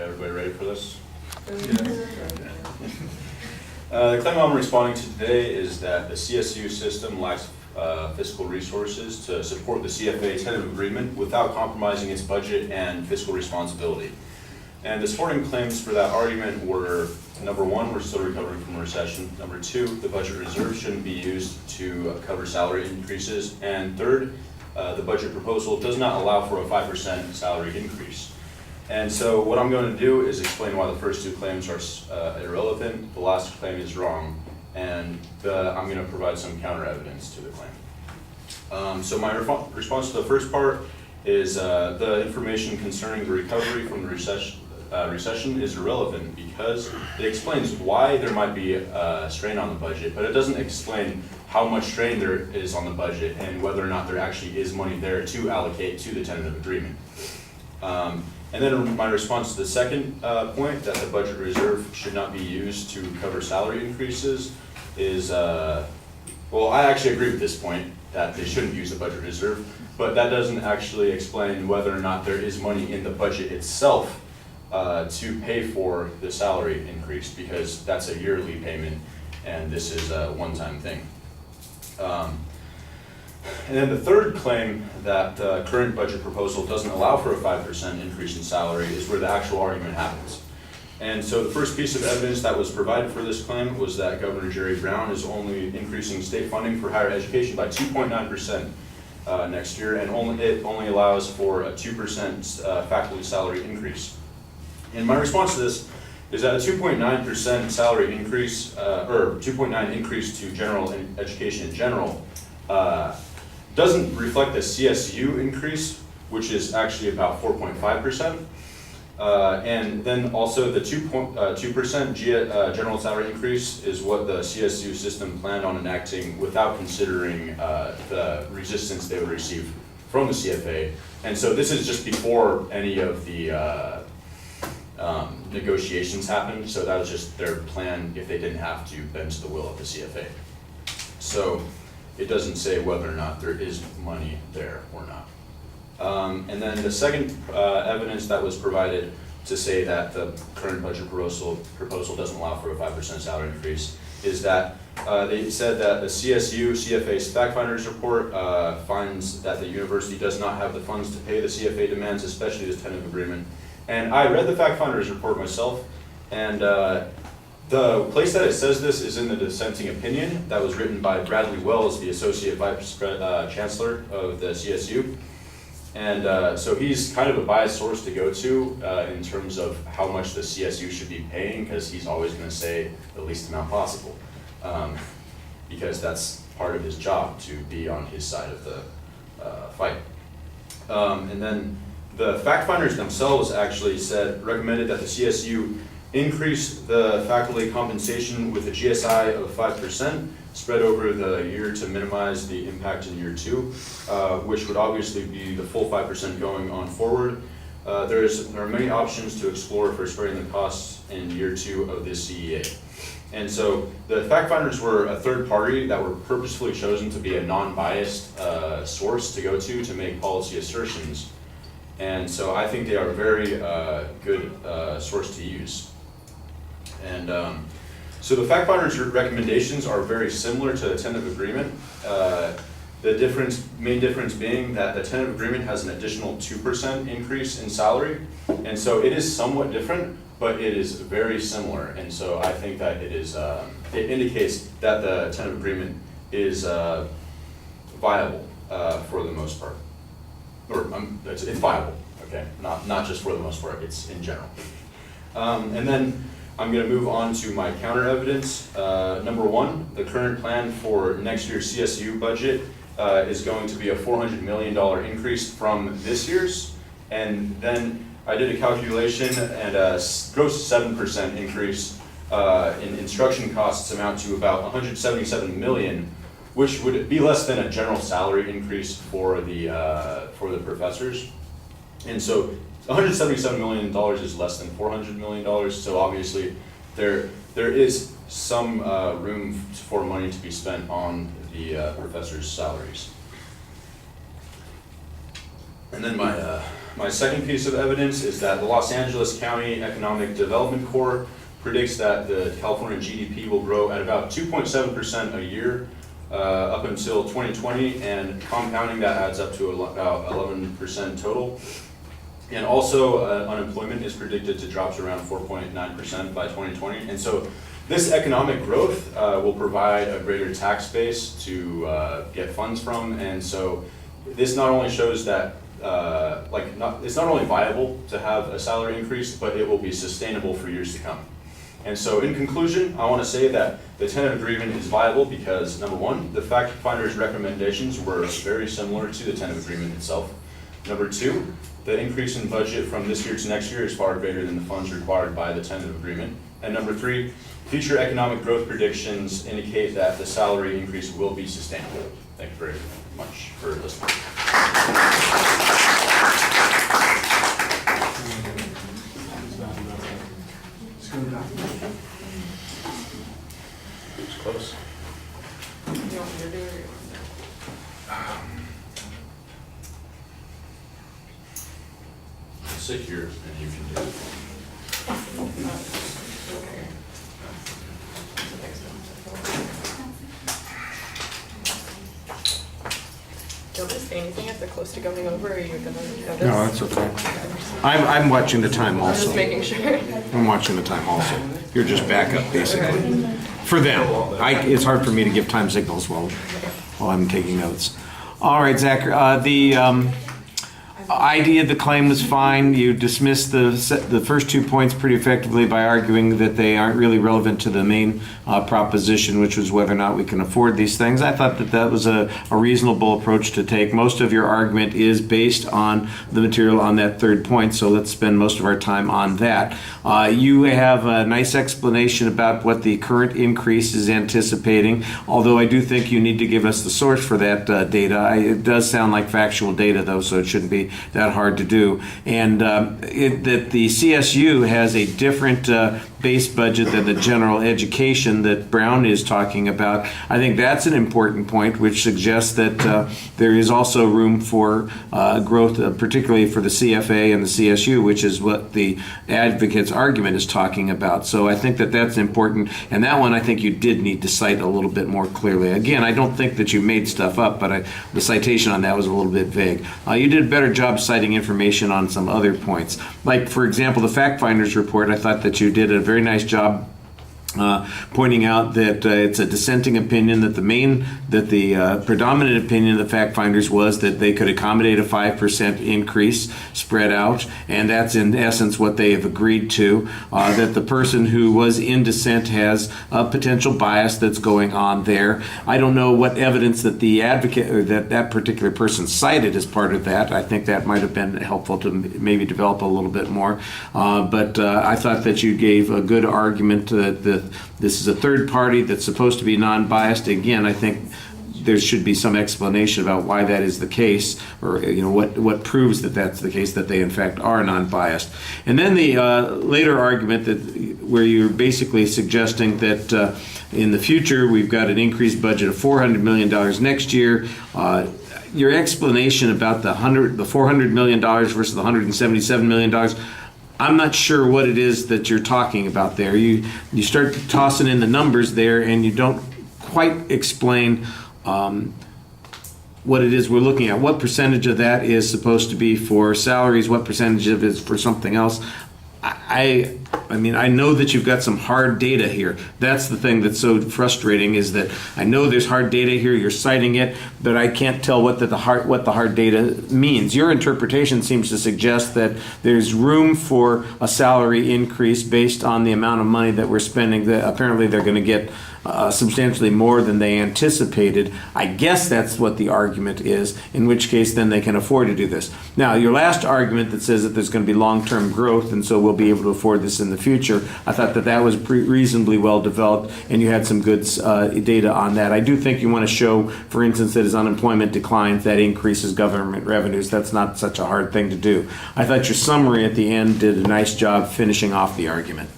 Okay, everybody ready for this? The claim I'm responding to today is that the CSU system lacks fiscal resources to support the CFA tentative agreement without compromising its budget and fiscal responsibility. And the supporting claims for that argument were, number one, we're still recovering from a recession. Number two, the budget reserve shouldn't be used to cover salary increases. And third, the budget proposal does not allow for a 5% salary increase. And so what I'm going to do is explain why the first two claims are irrelevant, the last claim is wrong, and I'm going to provide some counter evidence to the claim. So my response to the first part is the information concerning the recovery from the recession is irrelevant because it explains why there might be a strain on the budget, but it doesn't explain how much strain there is on the budget and whether or not there actually is money there to allocate to the tentative agreement. And then my response to the second point, that the budget reserve should not be used to cover salary increases, is, well, I actually agree with this point, that they shouldn't use the budget reserve, but that doesn't actually explain whether or not there is money in the budget itself to pay for the salary increase, because that's a yearly payment and this is a one-time thing. And then the third claim, that the current budget proposal doesn't allow for a 5% increase in salary, is where the actual argument happens. And so the first piece of evidence that was provided for this claim was that Governor Jerry Brown is only increasing state funding for higher education by 2.9% next year, and it only allows for a 2% faculty salary increase. And my response to this is that a 2.9% salary increase, or 2.9 increase to general education in general, doesn't reflect the CSU increase, which is actually about 4.5%. And then also the 2% general salary increase is what the CSU system planned on enacting without considering the resistance they would receive from the CFA. And so this is just before any of the negotiations happened, so that was just their plan if they didn't have to bend to the will of the CFA. So it doesn't say whether or not there is money there or not. And then the second evidence that was provided to say that the current budget proposal doesn't allow for a 5% salary increase is that they said that the CSU CFA's fact finders report finds that the university does not have the funds to pay the CFA demands, especially this tentative agreement. And I read the fact finders report myself, and the place that it says this is in the dissenting opinion that was written by Bradley Wells, the Associate Vice Chancellor of the CSU. And so he's kind of a biased source to go to in terms of how much the CSU should be paying, because he's always going to say the least amount possible, because that's part of his job, to be on his side of the fight. And then the fact finders themselves actually recommended that the CSU increase the faculty compensation with a GSI of 5% spread over the year to minimize the impact in year two, which would obviously be the full 5% going on forward. There are many options to explore for spreading the costs in year two of this CEA. And so the fact finders were a third party that were purposefully chosen to be a non-biased source to go to make policy assertions. And so I think they are a very good source to use. And so the fact finders' recommendations are very similar to the tentative agreement. The main difference being that the tentative agreement has an additional 2% increase in salary. And so it is somewhat different, but it is very similar. And so I think that it indicates that the tentative agreement is viable for the most part. Or it's viable, okay? Not just for the most part, it's in general. And then I'm going to move on to my counter evidence. Number one, the current plan for next year's CSU budget is going to be a $400 million increase from this year's. And then I did a calculation, and a gross 7% increase in instruction costs amount to about $177 million, which would be less than a general salary increase for the professors. And so $177 million is less than $400 million, so obviously there is some room for money to be spent on the professors' salaries. And then my My second piece of evidence is that the Los Angeles County Economic Development Corps predicts that the California GDP will grow at about 2.7% a year up until 2020, and compounding that adds up to about 11% total. And also unemployment is predicted to drop to around 4.9% by 2020. And so this economic growth will provide a greater tax base to get funds from. And so this not only shows that it's not only viable to have a salary increase, but it will be sustainable for years to come. And so in conclusion, I want to say that the tentative agreement is viable because, number one, the fact finder's recommendations were very similar to the tentative agreement itself. Number two, the increase in budget from this year to next year is far greater than the funds required by the tentative agreement. And number three, future economic growth predictions indicate that the salary increase will be sustainable. Thank you very much for listening. It's close. Sit here and you can do it. Do you want to say anything if they're close to going over, or are you going to notice? No, that's okay. I'm watching the time I'm just also. making sure. I'm watching the time also. You're just backup, basically. For them. It's hard for me to give time signals while I'm taking notes. All right, Zach, the idea of the claim was fine. You dismissed the first 2 points pretty effectively by arguing that they aren't really relevant to the main proposition, which was whether or not we can afford these things. I thought that was a reasonable approach to take. Most of your argument is based on the material on that third point, so let's spend most of our time on that. You have a nice explanation about what the current increase is anticipating, although I do think you need to give us the source for that data. It does sound like factual data, though, so it shouldn't be that hard to do. And that the CSU has a different base budget than the general education that Brown is talking about. I think that's an important point, which suggests that there is also room for growth, particularly for the CFA and the CSU, which is what the advocate's argument is talking about. So I think that that's important. And that one I think you did need to cite a little bit more clearly. Again, I don't think that you made stuff up, but the citation on that was a little bit vague. You did a better job citing information on some other points. Like, for example, the fact finder's report, I thought that you did a very nice job pointing out that it's a dissenting opinion, that the predominant opinion of the fact finders was that they could accommodate a 5% increase spread out, and that's in essence what they have agreed to. That the person who was in dissent has a potential bias that's going on there. I don't know what evidence that the advocate or that particular person cited as part of that. I think that might have been helpful to maybe develop a little bit more. But I thought that you gave a good argument that this is a third party that's supposed to be non-biased. Again, I think there should be some explanation about why that is the case, or what proves that that's the case, that they in fact are non-biased. And then the later argument where you're basically suggesting that in the future we've got an increased budget of $400 million next year. Your explanation about the $400 million versus the $177 million. I'm not sure what it is that you're talking about there. You start tossing in the numbers there, and you don't quite explain what it is we're looking at. What percentage of that is supposed to be for salaries? What percentage of it is for something else? I mean, I know that you've got some hard data here. That's the thing that's so frustrating, is that I know there's hard data here, you're citing it, but I can't tell what the hard data means. Your interpretation seems to suggest that there's room for a salary increase based on the amount of money that we're spending. That apparently they're going to get substantially more than they anticipated. I guess that's what the argument is, in which case then they can afford to do this. Now, your last argument that says that there's going to be long-term growth and so we'll be able to afford this in the future, I thought that was reasonably well developed, and you had some good data on that. I do think you want to show, for instance, that as unemployment declines, that increases government revenues. That's not such a hard thing to do. I thought your summary at the end did a nice job finishing off the argument.